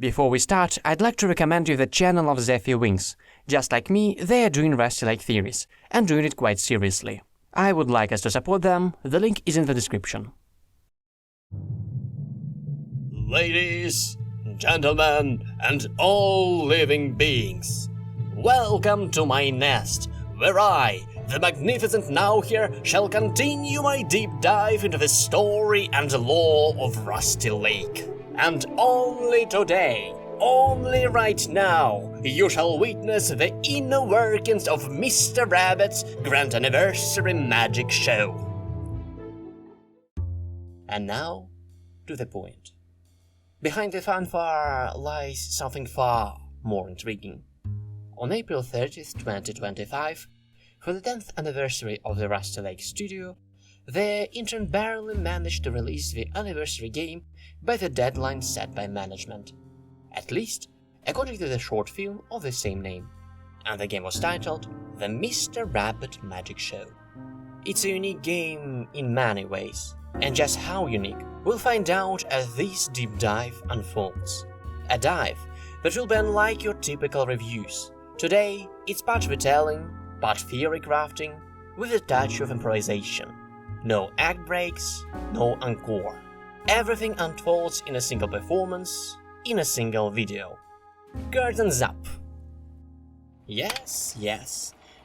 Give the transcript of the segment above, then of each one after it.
Before we start, I'd like to recommend you the channel of Zephyr Wings. Just like me, they are doing Rusty Lake theories, and doing it quite seriously. I would like us to support them, the link is in the description. Ladies, gentlemen, and all living beings, welcome to my nest, where I, the magnificent Now Here, shall continue my deep dive into the story and lore of Rusty Lake. And only today, only right now, you shall witness the inner workings of Mr. Rabbit's Grand Anniversary Magic Show. And now, to the point. Behind the fanfare lies something far more intriguing. On April 30th, 2025, for the 10th anniversary of the Rusty Lake studio, the intern barely managed to release the anniversary game by the deadline set by management. At least, according to the short film of the same name. And the game was titled The Mr. Rabbit Magic Show. It's a unique game in many ways, and just how unique we'll find out as this deep dive unfolds. A dive that will be unlike your typical reviews. Today, it's part retelling, part theory crafting, with a touch of improvisation. No act breaks, no encore. Everything unfolds in a single performance, in a single video. Curtains up! Yes,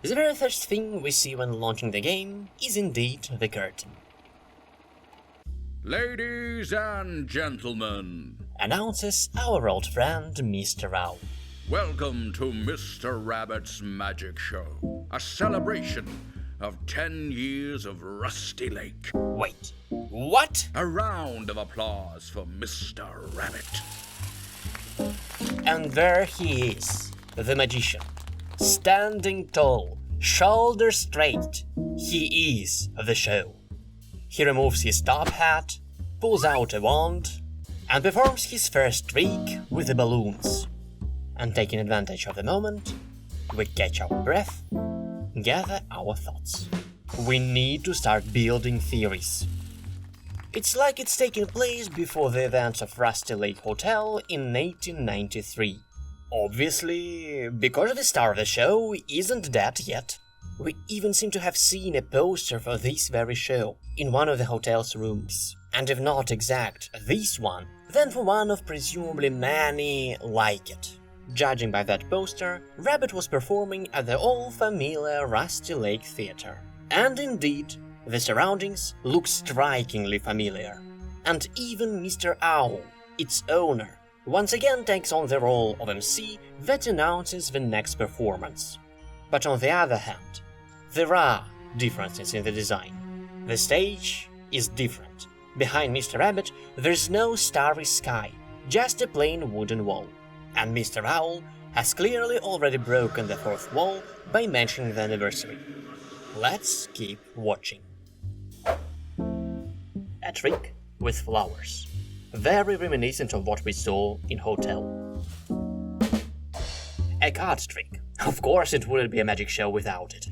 the very first thing we see when launching the game is indeed the curtain. Ladies and gentlemen, announces our old friend Mr. Owl. Welcome to Mr. Rabbit's Magic Show, a celebration of 10 years of Rusty Lake. Wait, what? A round of applause for Mr. Rabbit. And there he is, the magician, standing tall, shoulders straight. He is the show. He removes his top hat, pulls out a wand, and performs his first trick with the balloons. And taking advantage of the moment, we catch our breath, gather our thoughts. We need to start building theories. It's like it's taking place before the events of Rusty Lake Hotel in 1893. Obviously, because the star of the show isn't dead yet. We even seem to have seen a poster for this very show in one of the hotel's rooms. And if not exact this one, then for one of presumably many like it. Judging by that poster, Rabbit was performing at the all-familiar Rusty Lake Theatre. And indeed, the surroundings look strikingly familiar. And even Mr. Owl, its owner, once again takes on the role of MC that announces the next performance. But on the other hand, there are differences in the design. The stage is different. Behind Mr. Rabbit, there's no starry sky, just a plain wooden wall. And Mr. Owl has clearly already broken the fourth wall by mentioning the anniversary. Let's keep watching. A trick with flowers. Very reminiscent of what we saw in Hotel. A card trick. Of course it wouldn't be a magic show without it.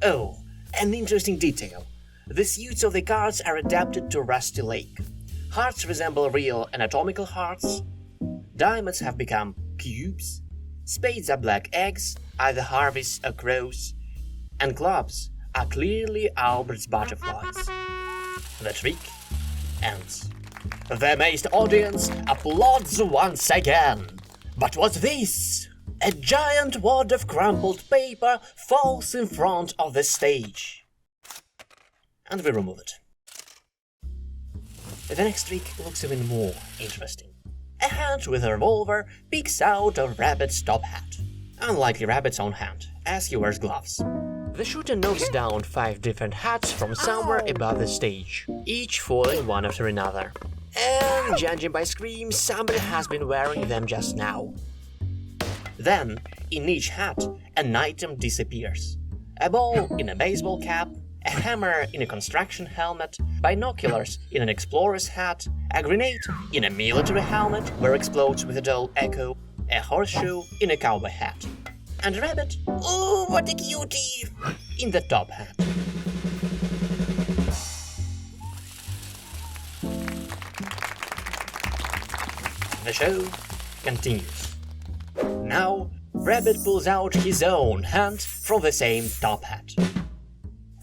Oh, an interesting detail. The suits of the cards are adapted to Rusty Lake. Hearts resemble real anatomical hearts. Diamonds have become cubes. Spades are black eggs, either harvests or crows. And clubs are clearly Albert's butterflies. The trick ends. The amazed audience applauds once again. But what's this? A giant wad of crumpled paper falls in front of the stage. And we remove it. The next trick looks even more interesting. A hand with a revolver peeks out of Rabbit's top hat. Unlikely Rabbit's own hand, as he wears gloves. The shooter knocks down 5 different hats from somewhere above the stage, each falling one after another. And judging by screams, somebody has been wearing them just now. Then, in each hat, an item disappears. A ball in a baseball cap, a hammer in a construction helmet, binoculars in an explorer's hat, a grenade in a military helmet where explodes with a dull echo, a horseshoe in a cowboy hat, and a rabbit, oh what a cutie, in the top hat. The show continues. Now, Rabbit pulls out his own hand from the same top hat.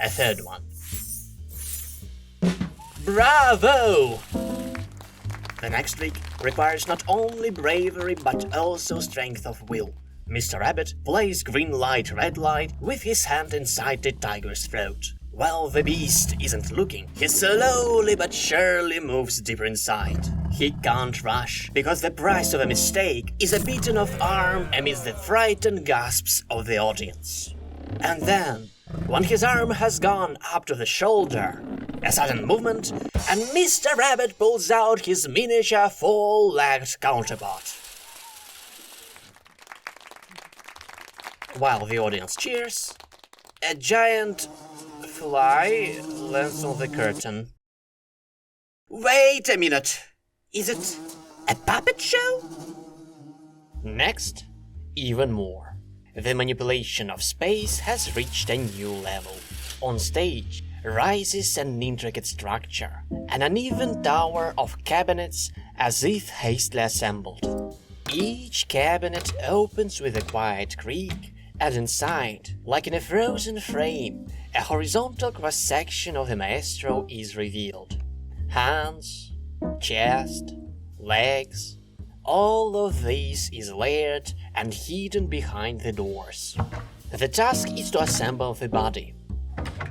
A third one. Bravo! The next trick requires not only bravery but also strength of will. Mr. Rabbit plays green light, red light with his hand inside the tiger's throat. While the beast isn't looking, he slowly but surely moves deeper inside. He can't rush, because the price of a mistake is a beaten off arm amidst the frightened gasps of the audience. And then, when his arm has gone up to the shoulder, a sudden movement, and Mr. Rabbit pulls out his miniature four-legged counterpart. While the audience cheers, a giant fly lands on the curtain. Wait a minute! Is it a puppet show? Next, even more. The manipulation of space has reached a new level. On stage rises an intricate structure, an uneven tower of cabinets as if hastily assembled. Each cabinet opens with a quiet creak, and inside, like in a frozen frame, a horizontal cross-section of the maestro is revealed. Hands, chest, legs, all of this is layered and hidden behind the doors. The task is to assemble the body.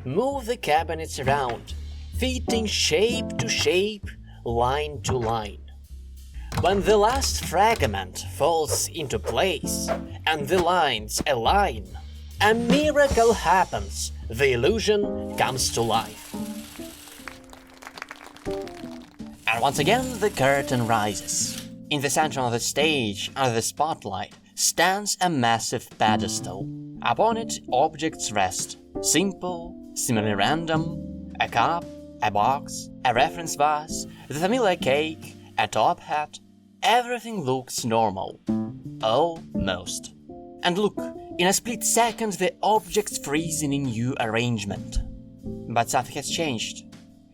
Move the cabinets around, fitting shape to shape, line to line. When the last fragment falls into place and the lines align, a miracle happens. The illusion comes to life. And once again the curtain rises. In the center of the stage, under the spotlight, stands a massive pedestal. Upon it, objects rest. Simple, seemingly random, a cup, a box, a reference vase, the familiar cake, a top hat. Everything looks normal. Almost. And look, in a split second the objects freeze in a new arrangement. But something has changed.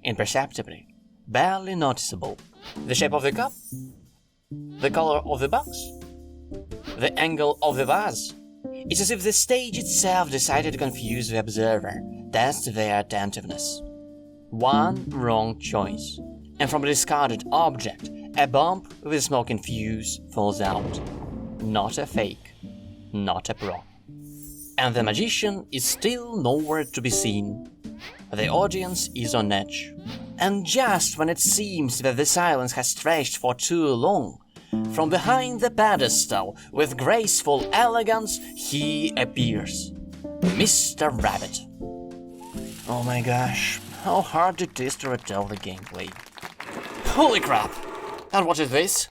Imperceptibly. Barely noticeable. The shape of the cup? The color of the box? The angle of the vase? It's as if the stage itself decided to confuse the observer, test their attentiveness. One wrong choice, and from a discarded object, a bump with a smoking fuse falls out. Not a fake, not a prop. And the magician is still nowhere to be seen. The audience is on edge. And just when it seems that the silence has stretched for too long, from behind the pedestal, with graceful elegance, he appears. Mr. Rabbit. Oh my gosh, how hard it is to retell the gameplay. Holy crap! And what is this?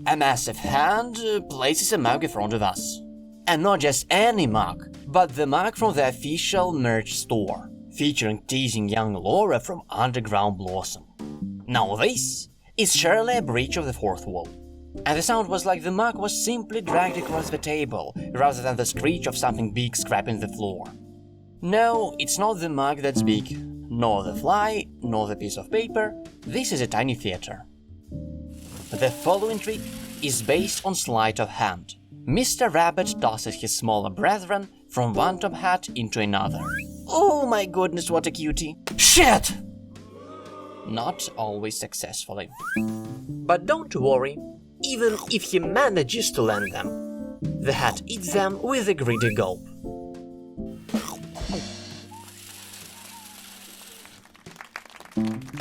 A massive hand places a mug in front of us. And not just any mug, but the mug from the official merch store, featuring teasing young Laura from Underground Blossom. Now this is surely a breach of the fourth wall. And the sound was like the mug was simply dragged across the table, rather than the screech of something big scraping the floor. No, it's not the mug that's big, nor the fly, nor the piece of paper. This is a tiny theater. The following trick is based on sleight of hand. Mr. Rabbit tosses his smaller brethren from one top hat into another. Oh my goodness, what a cutie! Shit! Not always successfully. But don't worry, even if he manages to land them, the hat eats them with a greedy gulp.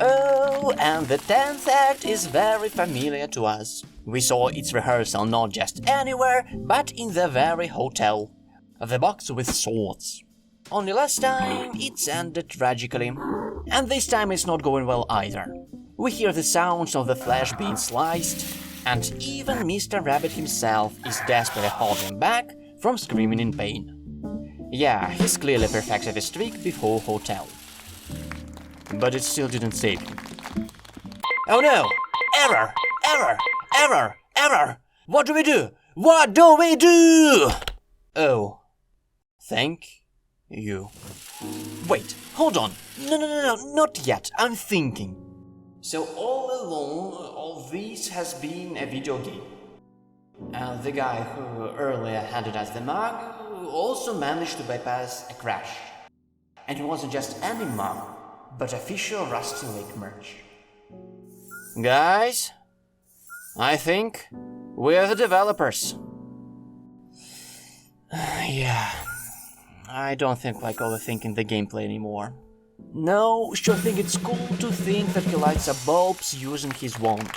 Oh, and the 10th act is very familiar to us. We saw its rehearsal not just anywhere, but in the very hotel. The box with swords. Only last time it's ended tragically. And this time it's not going well either. We hear the sounds of the flesh being sliced, and even Mr. Rabbit himself is desperately holding back from screaming in pain. Yeah, he's clearly perfected his trick before hotel. But it still didn't save him. Oh no! Error! Error! Error! Error! What do we do? What do we do? Oh. Thank you. Wait, hold on. No, not yet. I'm thinking. So all along, all this has been a video game. The guy who earlier handed us the mug also managed to bypass a crash. And it wasn't just any mug, but official Rusty Lake merch. Guys, I think we're the developers. Yeah, I don't think like overthinking the gameplay anymore. No, sure think it's cool to think that he lights up bulbs using his wand.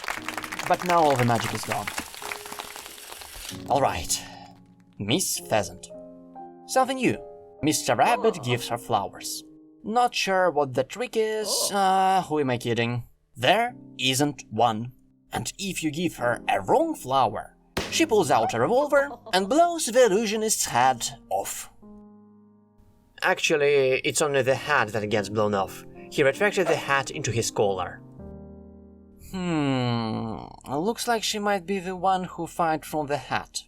But now all the magic is gone. Alright, Miss Pheasant. Something new. Mr. Rabbit gives her flowers. Not sure what the trick is, who am I kidding? There isn't one. And if you give her a wrong flower, she pulls out a revolver and blows the illusionist's head off. Actually, it's only the hat that gets blown off. He retracted the hat into his collar. Looks like she might be the one who fired from the hat.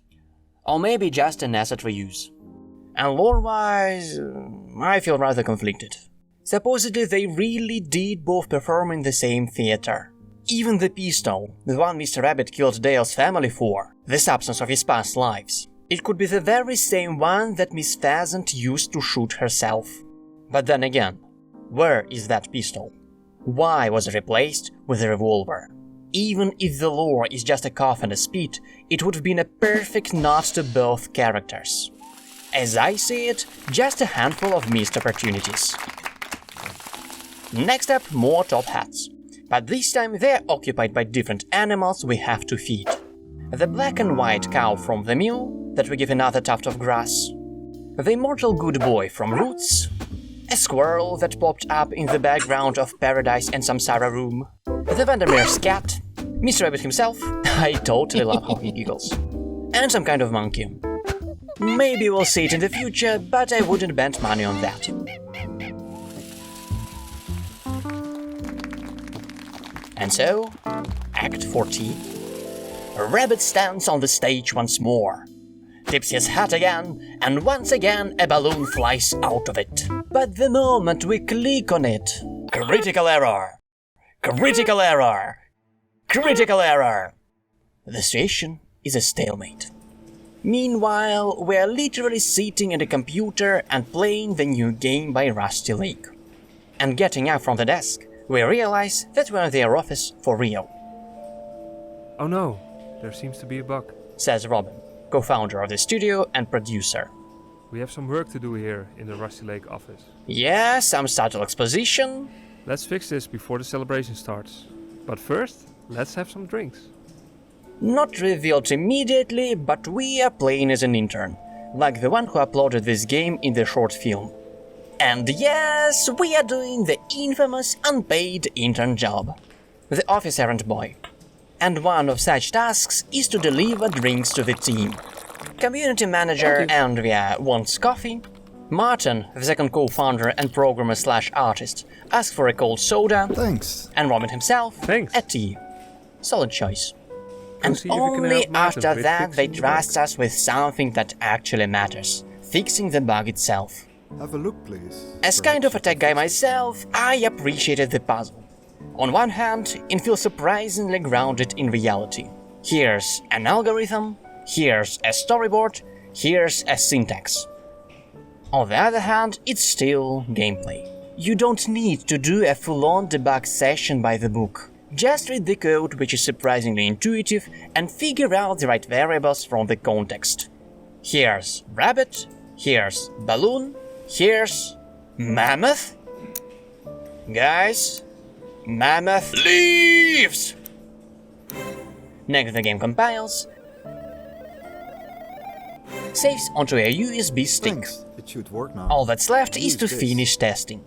Or maybe just an asset reuse. And lore-wise, I feel rather conflicted. Supposedly they really did both perform in the same theater. Even the pistol, the one Mr. Rabbit killed Dale's family for, the substance of his past lives. It could be the very same one that Miss Pheasant used to shoot herself. But then again, where is that pistol? Why was it replaced with a revolver? Even if the lore is just a cough and a spit, it would have been a perfect nod to both characters. As I see it, just a handful of missed opportunities. Next up, more top hats. But this time they're occupied by different animals we have to feed. The black and white cow from the mill that we give another tuft of grass. The immortal good boy from Roots. A squirrel that popped up in the background of Paradise and Samsara Room. The Vandermeer's cat. Mr. Rabbit himself. I totally love how he giggles. And some kind of monkey. Maybe we'll see it in the future, but I wouldn't bet money on that. And so, Act 40. Rabbit stands on the stage once more, tips his hat again, and once again a balloon flies out of it. But the moment we click on it, critical error! Critical error! Critical error! The situation is a stalemate. Meanwhile, we're literally sitting at a computer and playing the new game by Rusty Lake. And getting up from the desk, we realize that we're in their office for real. Oh no, there seems to be a bug, says Robin, co-founder of the studio and producer. We have some work to do here in the Rusty Lake office. Yeah, some subtle exposition. Let's fix this before the celebration starts. But first, let's have some drinks. Not revealed immediately, but we are playing as an intern, like the one who uploaded this game in the short film. And yes, we are doing the infamous unpaid intern job. The office errand boy. And one of such tasks is to deliver drinks to the team. Community manager Andrea wants coffee. Martin, the second co-founder and programmer/artist, asks for a cold soda. Thanks. And Robin himself, Thanks. a tea. Solid choice. And see if we can only help Martin after with that they fixing the trust us with something that actually matters. Fixing the bug itself. Have a look, please. As kind of a tech guy myself, I appreciated the puzzle. On one hand, it feels surprisingly grounded in reality. Here's an algorithm, here's a storyboard, here's a syntax. On the other hand, it's still gameplay. You don't need to do a full-on debug session by the book. Just read the code, which is surprisingly intuitive, and figure out the right variables from the context. Here's rabbit, here's balloon, here's mammoth. Guys, mammoth leaves! Next the game compiles, saves onto a USB stick. Thanks. It should work now. All that's left is to Use this. finish testing.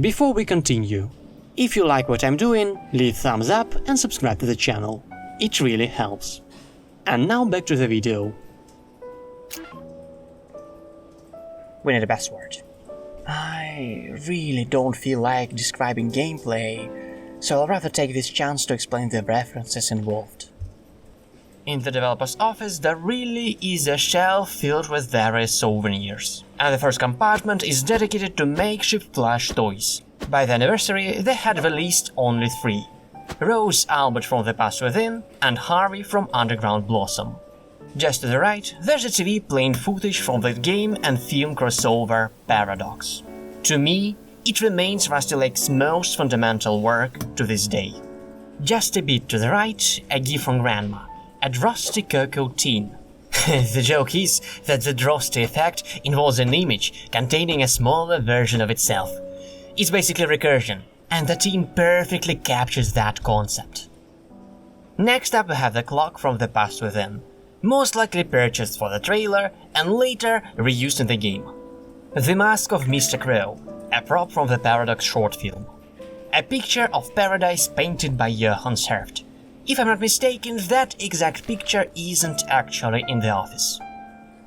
Before we continue, if you like what I'm doing, leave thumbs up and subscribe to the channel. It really helps. And now back to the video. We need a password. I really don't feel like describing gameplay, so I'll rather take this chance to explain the references involved. In the developer's office, there really is a shelf filled with various souvenirs. And the first compartment is dedicated to makeshift plush toys. By the anniversary, they had released only 3. Rose Albert from The Past Within, and Harvey from Underground Blossom. Just to the right, there's a TV playing footage from the game and film crossover Paradox. To me, it remains Rusty Lake's most fundamental work to this day. Just a bit to the right, a gift from Grandma, a Drosty Cocoa tin. The joke is that the Drosty effect involves an image containing a smaller version of itself. It's basically recursion, and the tin perfectly captures that concept. Next up we have the clock from The Past Within, most likely purchased for the trailer and later reused in the game. The Mask of Mr. Crow, a prop from the Paradox short film. A picture of paradise painted by Johann Serft. If I'm not mistaken, that exact picture isn't actually in the office.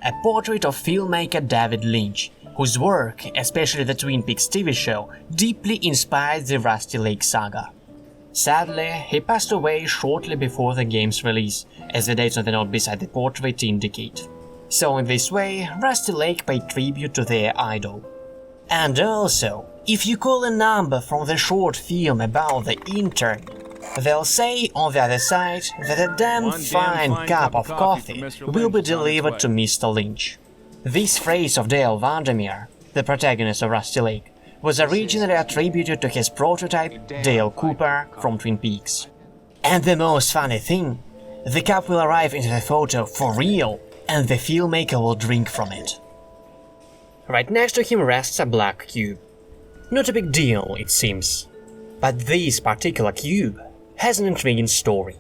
A portrait of filmmaker David Lynch, whose work, especially the Twin Peaks TV show, deeply inspired the Rusty Lake saga. Sadly, he passed away shortly before the game's release, as the dates on the note beside the portrait indicate. So in this way, Rusty Lake paid tribute to their idol. And also, if you call a number from the short film about the intern, they'll say on the other side that a damn fine cup of coffee will be delivered to Mr. Lynch. This phrase of Dale Vandermeer, the protagonist of Rusty Lake, was originally attributed to his prototype, Dale Cooper, from Twin Peaks. And the most funny thing, the cup will arrive into the photo for real, and the filmmaker will drink from it. Right next to him rests a black cube. Not a big deal, it seems. But this particular cube has an intriguing story.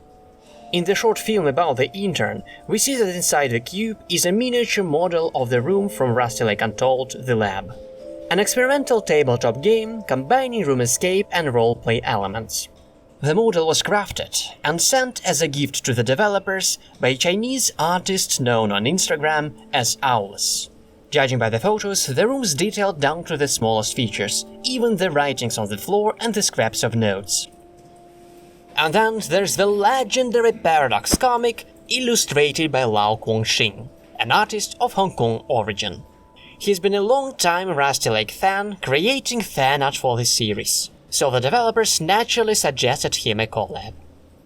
In the short film about the intern, we see that inside the cube is a miniature model of the room from Rusty Lake Untold, The Lab. An experimental tabletop game combining room escape and roleplay elements. The model was crafted and sent as a gift to the developers by a Chinese artist known on Instagram as Owless. Judging by the photos, the room's detailed down to the smallest features, even the writings on the floor and the scraps of notes. And then there's the legendary Paradox comic illustrated by Lau Guangxing, an artist of Hong Kong origin. He's been a long-time Rusty Lake fan, creating fan art for this series, so the developers naturally suggested him a collab.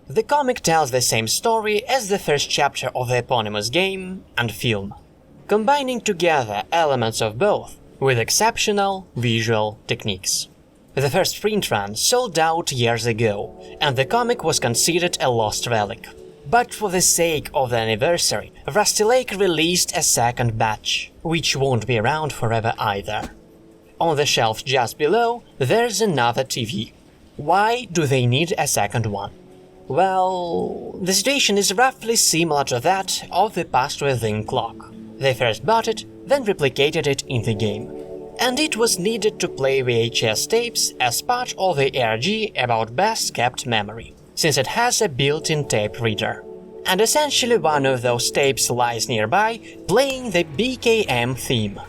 The comic tells the same story as the first chapter of the eponymous game and film, combining together elements of both with exceptional visual techniques. The first print run sold out years ago, and the comic was considered a lost relic. But for the sake of the anniversary, Rusty Lake released a second batch, which won't be around forever either. On the shelf just below, there's another TV. Why do they need a second one? Well, the situation is roughly similar to that of the Past Within clock. They first bought it, then replicated it in the game. And it was needed to play VHS tapes as part of the ARG about best kept memory, since it has a built-in tape reader. And essentially one of those tapes lies nearby, playing the BKM theme.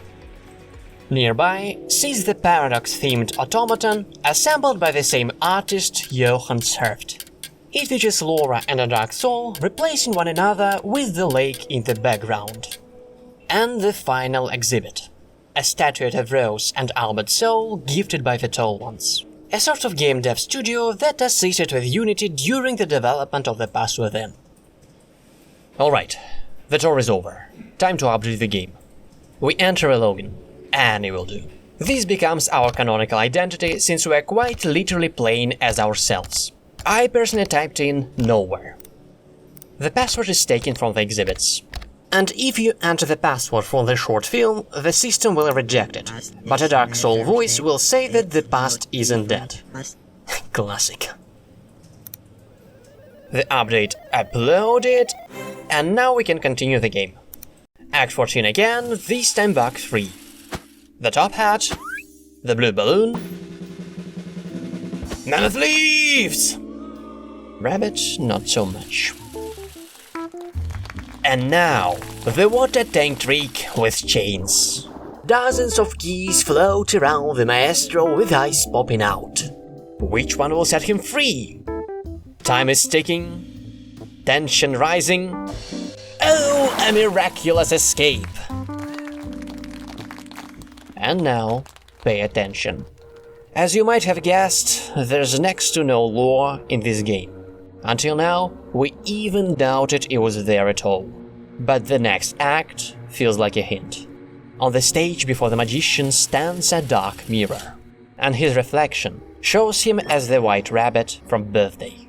Nearby sits the Paradox-themed automaton, assembled by the same artist Johann Serft. It features Laura and a dark soul replacing one another with the lake in the background. And the final exhibit. A statuette of Rose and Albert Soul gifted by the Tall Ones. A sort of game dev studio that assisted with Unity during the development of The Past Within. Alright, the tour is over. Time to update the game. We enter a login. Any will do. This becomes our canonical identity since we are quite literally playing as ourselves. I personally typed in nowhere. The password is taken from the exhibits. And if you enter the password from the short film, the system will reject it, but a Dark Soul voice will say that the past isn't dead. Classic. The update uploaded, and now we can continue the game. Act 14 again, this time back 3. The top hat, the blue balloon, mammoth leaves! Rabbit, not so much. And now, the water tank trick with chains. Dozens of keys float around the maestro with eyes popping out. Which one will set him free? Time is ticking, tension rising. Oh, a miraculous escape! And now, pay attention. As you might have guessed, there's next to no lore in this game. Until now, we even doubted it was there at all. But the next act feels like a hint. On the stage before the magician stands a dark mirror, and his reflection shows him as the White Rabbit from Birthday.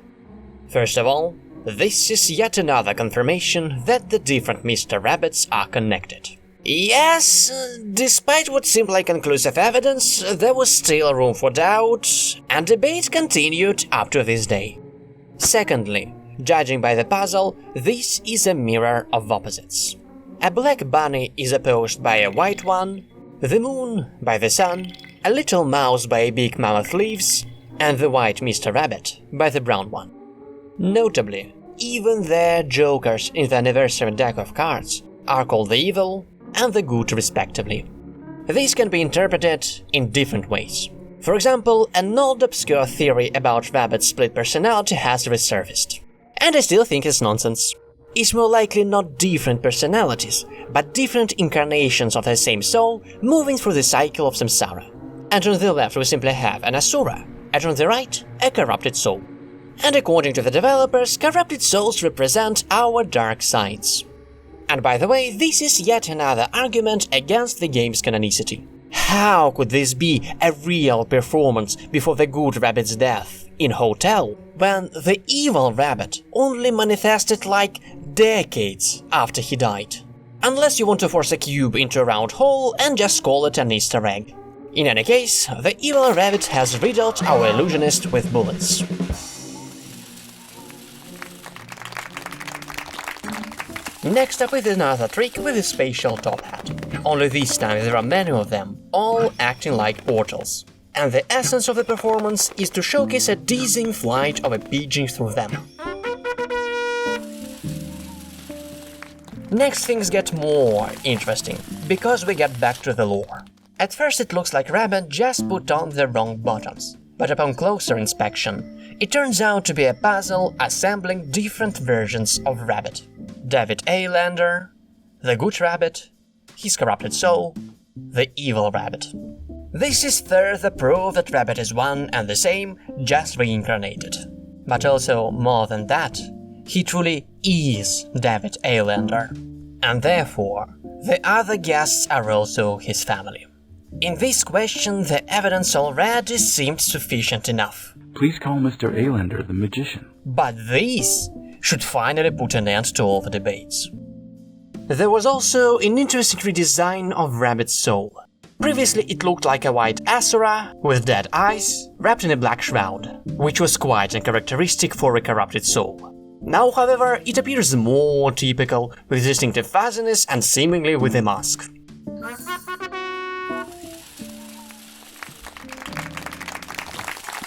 First of all, this is yet another confirmation that the different Mr. Rabbits are connected. Yes, despite what seemed like conclusive evidence, there was still room for doubt, and debate continued up to this day. Secondly, judging by the puzzle, this is a mirror of opposites. A black bunny is opposed by a white one, the moon by the sun, a little mouse by a big mammoth leaves, and the white Mr. Rabbit by the brown one. Notably, even their jokers in the anniversary deck of cards are called the evil and the good respectively. These can be interpreted in different ways. For example, an old obscure theory about rabbits' split personality has resurfaced. And I still think it's nonsense. It's more likely not different personalities, but different incarnations of the same soul moving through the cycle of samsara. And on the left we simply have an asura, and on the right, a corrupted soul. And according to the developers, corrupted souls represent our dark sides. And by the way, this is yet another argument against the game's canonicity. How could this be a real performance before the good rabbit's death in Hotel, when the evil rabbit only manifested like decades after he died? Unless you want to force a cube into a round hole and just call it an Easter egg. In any case, the evil rabbit has riddled our illusionist with bullets. Next up is another trick with a spatial top hat. Only this time there are many of them, all acting like portals. And the essence of the performance is to showcase a dizzying flight of a pigeon through them. Next things get more interesting, because we get back to the lore. At first it looks like Rabbit just put on the wrong bottoms, but upon closer inspection, it turns out to be a puzzle assembling different versions of Rabbit. David A. Lander, the Good Rabbit, his corrupted soul, the Evil Rabbit. This is further proof that Rabbit is one and the same, just reincarnated. But also, more than that, he truly is David A. Lander. And therefore, the other guests are also his family. In this question, the evidence already seemed sufficient enough. Please call Mr. Alander the magician. But this should finally put an end to all the debates. There was also an interesting redesign of Rabbit's soul. Previously it looked like a white asura with dead eyes, wrapped in a black shroud, which was quite uncharacteristic for a corrupted soul. Now, however, it appears more typical, with distinctive fuzziness and seemingly with a mask.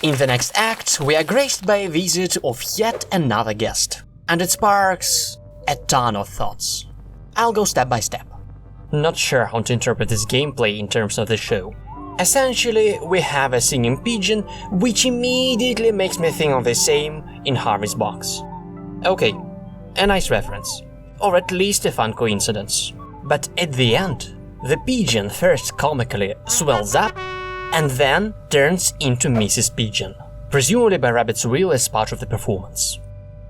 In the next act, we are graced by a visit of yet another guest, and it sparks a ton of thoughts. I'll go step by step. Not sure how to interpret this gameplay in terms of the show. Essentially, we have a singing pigeon, which immediately makes me think of the same in Harvey's Box. Okay, a nice reference, or at least a fun coincidence. But at the end, the pigeon first comically swells up and then turns into Mrs. Pigeon, presumably by Rabbit's will as part of the performance.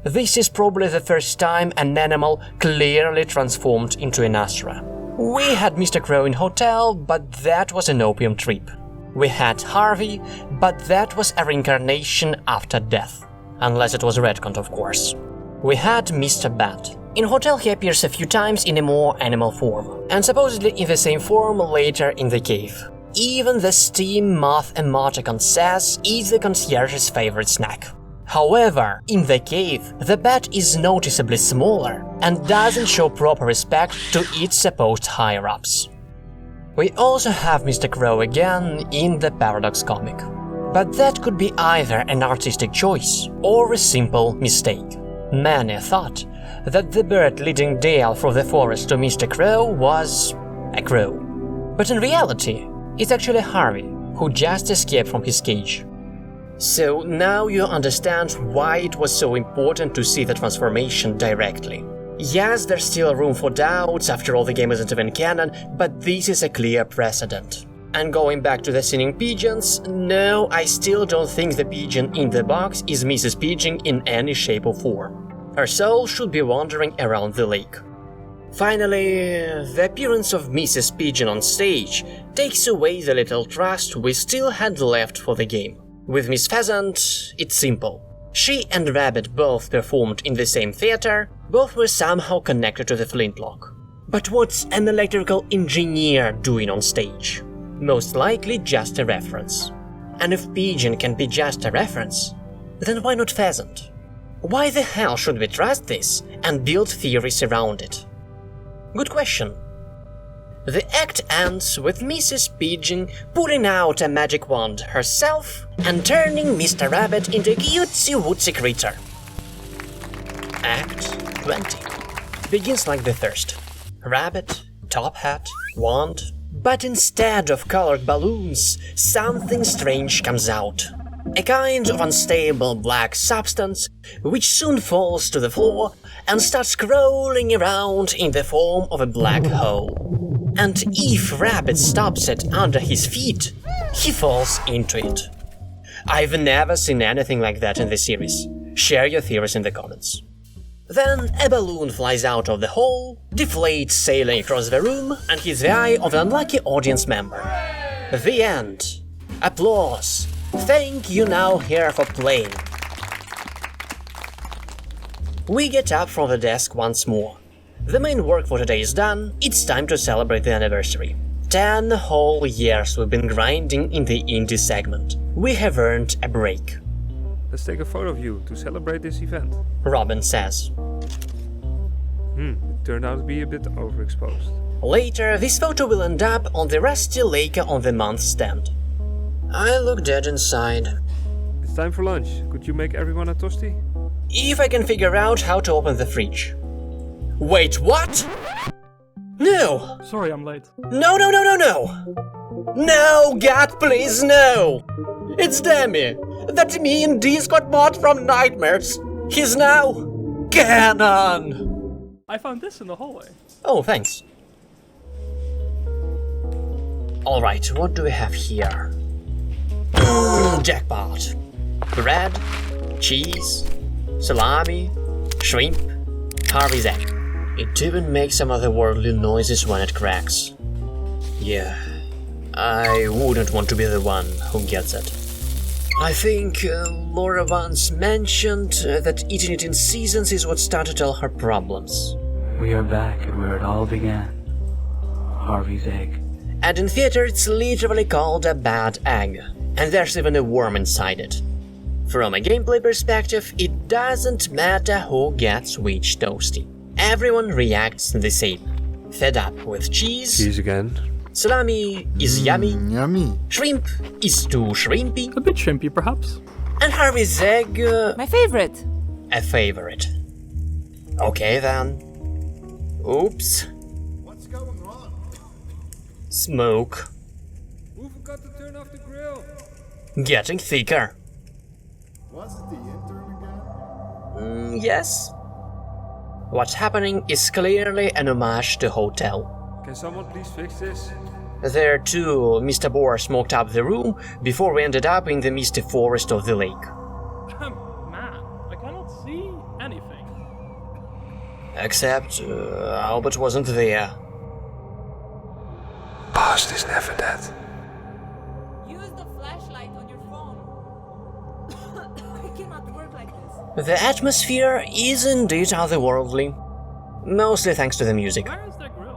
This is probably the first time an animal clearly transformed into an astra. We had Mr. Crow in Hotel, but that was an opium trip. We had Harvey, but that was a reincarnation after death. Unless it was retconned, of course. We had Mr. Bat. In Hotel he appears a few times in a more animal form, and supposedly in the same form later in the cave. Even the steam moth emoticon says it's the concierge's favorite snack. However, in the cave, the bat is noticeably smaller and doesn't show proper respect to its supposed higher-ups. We also have Mr. Crow again in the Paradox comic. But that could be either an artistic choice or a simple mistake. Many thought that the bird leading Dale through the forest to Mr. Crow was a crow. But in reality, it's actually Harvey, who just escaped from his cage. So now you understand why it was so important to see the transformation directly. Yes, there's still room for doubts, after all the game isn't even canon, but this is a clear precedent. And going back to the singing pigeons, no, I still don't think the pigeon in the box is Mrs. Pigeon in any shape or form. Her soul should be wandering around the lake. Finally, the appearance of Mrs. Pigeon on stage takes away the little trust we still had left for the game. With Miss Pheasant, it's simple. She and Rabbit both performed in the same theater, both were somehow connected to the flintlock. But what's an electrical engineer doing on stage? Most likely just a reference. And if Pigeon can be just a reference, then why not Pheasant? Why the hell should we trust this and build theories around it? Good question. The act ends with Mrs. Pigeon pulling out a magic wand herself and turning Mr. Rabbit into a cutesy-wootsy creature. Act 20 begins like the first. Rabbit, top hat, wand, but instead of colored balloons, something strange comes out. A kind of unstable black substance which soon falls to the floor and starts crawling around in the form of a black hole. And if Rabbit stops it under his feet, he falls into it. I've never seen anything like that in the series. Share your theories in the comments. Then a balloon flies out of the hole, deflates sailing across the room, and hits the eye of an unlucky audience member. The end. Applause. Thank you now here for playing. We get up from the desk once more. The main work for today is done, it's time to celebrate the anniversary. 10 whole years we've been grinding in the indie segment. We have earned a break. Let's take a photo of you to celebrate this event. Robin says. It turned out to be a bit overexposed. Later, this photo will end up on the rusty lake on the month stand. I look dead inside. It's time for lunch. Could you make everyone a toasty? If I can figure out how to open the fridge. Wait, what? No! Sorry, I'm late. No! No, God, please, no! It's Demi! That mean Discord bot from Nightmares! He's now canon! I found this in the hallway. Oh, thanks. Alright, what do we have here? Jackpot! Bread, cheese, salami, shrimp, Harvey's egg. It even makes some otherworldly noises when it cracks. Yeah, I wouldn't want to be the one who gets it. I think Laura once mentioned that eating it in seasons is what started all her problems. We are back at where it all began. Harvey's egg. And in theater it's literally called a bad egg, and there's even a worm inside it. From a gameplay perspective, it doesn't matter who gets which toasty. Everyone reacts the same. Fed up with cheese. Cheese again. Salami is yummy. Yummy. Shrimp is too shrimpy. A bit shrimpy, perhaps. And Harvey's egg... My favorite. a favorite. Okay then. Oops. What's going on? Smoke. Who forgot to turn off the grill? Getting thicker. Was it the intern again? Yes. What's happening is clearly an homage to Hotel. Can someone please fix this? There too, Mr. Boar smoked up the room before we ended up in the misty forest of the lake. Man, I cannot see anything. Except Albert wasn't there. Past is never dead. Use the flashlight on your phone. It cannot work like this. The atmosphere is indeed otherworldly. Mostly thanks to the music. Where is that grill?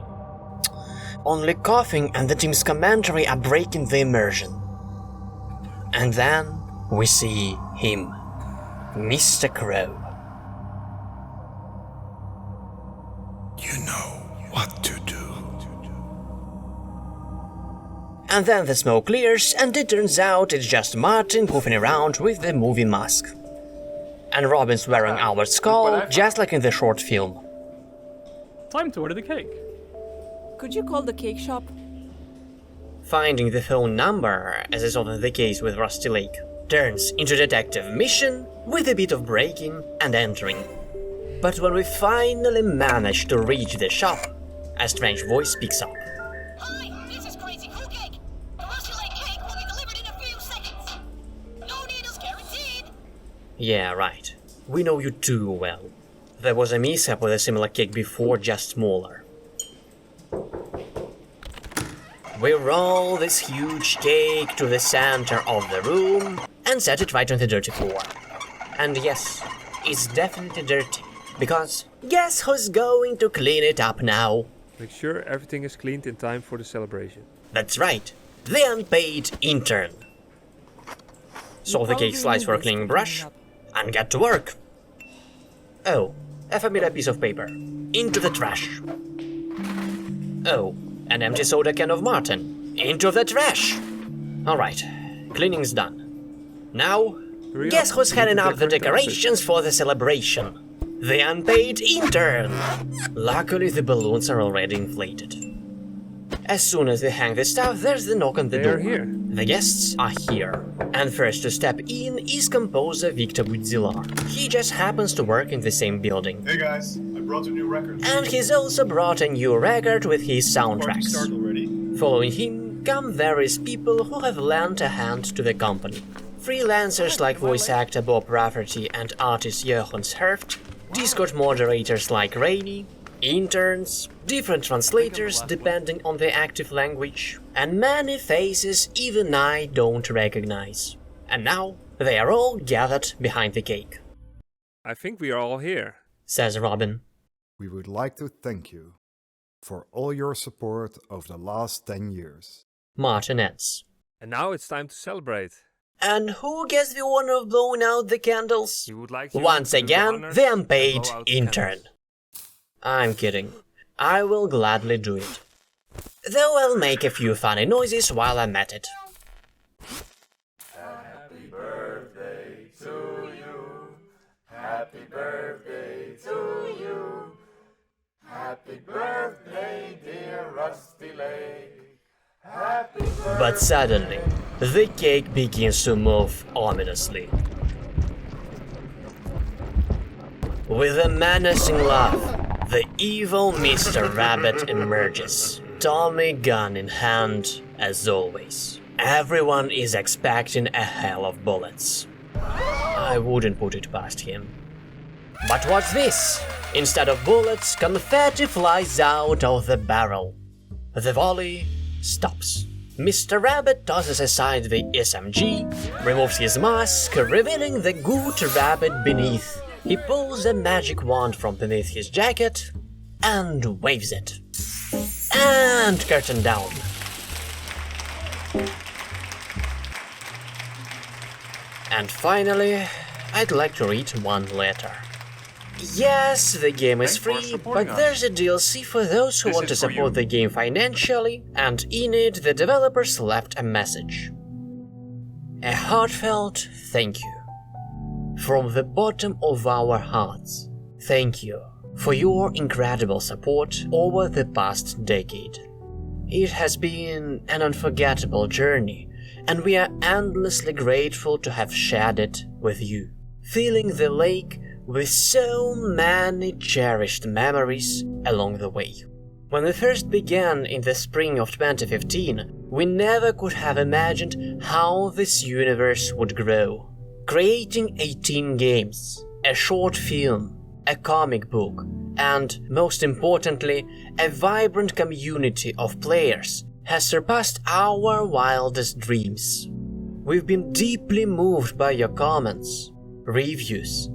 Only coughing and the team's commentary are breaking the immersion. And then we see him, Mr. Crow. You know what to do. And then the smoke clears and it turns out it's just Martin goofing around with the movie mask. And Robin's wearing Albert's skull, just like in the short film. Time to order the cake. Could you call the cake shop? Finding the phone number, as is often the case with Rusty Lake, turns into a detective mission with a bit of breaking and entering. But when we finally manage to reach the shop, a strange voice speaks up. Hi, this is Crazy Cool Cake. Come Yeah, right. We know you too well. There was a mishap with a similar cake before, just smaller. We roll this huge cake to the center of the room and set it right on the dirty floor. And yes, it's definitely dirty, because guess who's going to clean it up now? Make sure everything is cleaned in time for the celebration. That's right, the unpaid intern. Solve the cake slice for a cleaning brush and get to work. Oh, a familiar piece of paper. Into the trash. Oh, an empty soda can of Martin. Into the trash. Alright, cleaning's done. Now, guess who's handing out the decorations for the celebration? The unpaid intern! Luckily, the balloons are already inflated. As soon as they hang the stuff, there's the knock on the door. Here. The guests are here. And first to step in is composer Victor Budzilar. He just happens to work in the same building. Hey guys, I brought a new record. And he's also brought a new record with his soundtracks. Start already. Following him come various people who have lent a hand to the company. Freelancers like voice actor Bob Rafferty and artist Johan Herft, Discord moderators like Rainy, interns, different translators depending on the active language, and many faces even I don't recognize. And now they are all gathered behind the cake. I think we are all here, says Robin. We would like to thank you for all your support over the last 10 years. Martin adds. And now it's time to celebrate. And who gets the honor of blowing out the candles? We would like you Once to do again, honors the and unpaid blow out the intern. candles. I'm kidding. I will gladly do it. Though I'll make a few funny noises while I'm at it. Happy birthday to you. Happy birthday to you. Happy birthday, dear Rusty Lake. Happy birthday. But suddenly, the cake begins to move ominously. With a menacing laugh, the evil Mr. Rabbit emerges, Tommy gun in hand, as always. Everyone is expecting a hell of bullets. I wouldn't put it past him. But what's this? Instead of bullets, confetti flies out of the barrel. The volley stops. Mr. Rabbit tosses aside the SMG, removes his mask, revealing the good rabbit beneath. He pulls a magic wand from beneath his jacket and waves it. And curtain down. And finally, I'd like to read one letter. Yes, the game is free, but there's a DLC for those who want to support the game financially, and in it the developers left a message. A heartfelt thank you. From the bottom of our hearts, thank you for your incredible support over the past decade. It has been an unforgettable journey, and we are endlessly grateful to have shared it with you, filling the lake with so many cherished memories along the way. When we first began in the spring of 2015, we never could have imagined how this universe would grow. Creating 18 games, a short film, a comic book, and, most importantly, a vibrant community of players has surpassed our wildest dreams. We've been deeply moved by your comments, reviews,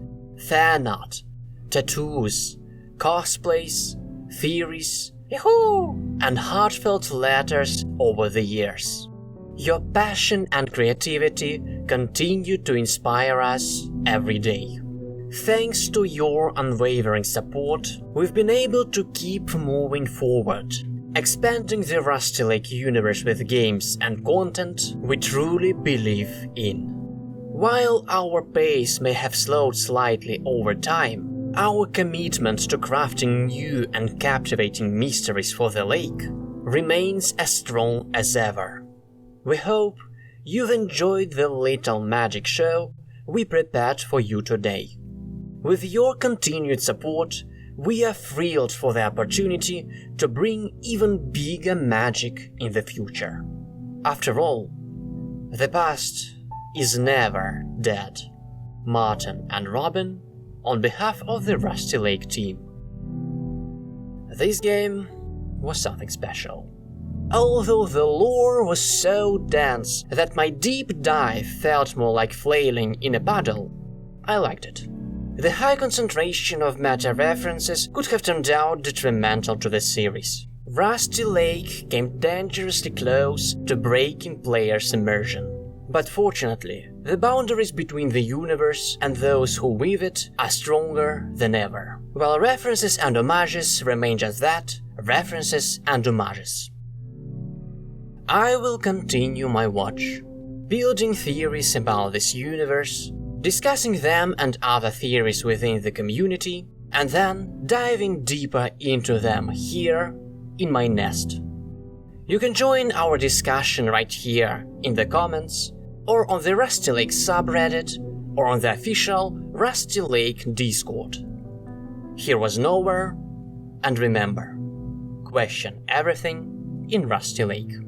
fan art, tattoos, cosplays, theories, and heartfelt letters over the years. Your passion and creativity continue to inspire us every day. Thanks to your unwavering support, we've been able to keep moving forward, expanding the Rusty Lake universe with games and content we truly believe in. While our pace may have slowed slightly over time, our commitment to crafting new and captivating mysteries for the lake remains as strong as ever. We hope you've enjoyed the little magic show we prepared for you today. With your continued support, we are thrilled for the opportunity to bring even bigger magic in the future. After all, the past is never dead. Martin, and Robin on behalf of the Rusty Lake team. This game was something special. Although the lore was so dense that my deep dive felt more like flailing in a puddle, I liked it. The high concentration of meta references could have turned out detrimental to the series. Rusty Lake came dangerously close to breaking players' immersion. But fortunately, the boundaries between the universe and those who weave it are stronger than ever. While references and homages remain just that, references and homages. I will continue my watch, building theories about this universe, discussing them and other theories within the community, and then diving deeper into them here in my nest. You can join our discussion right here in the comments, or on the Rusty Lake subreddit, or on the official Rusty Lake Discord. Here was nowhere, and remember, question everything in Rusty Lake.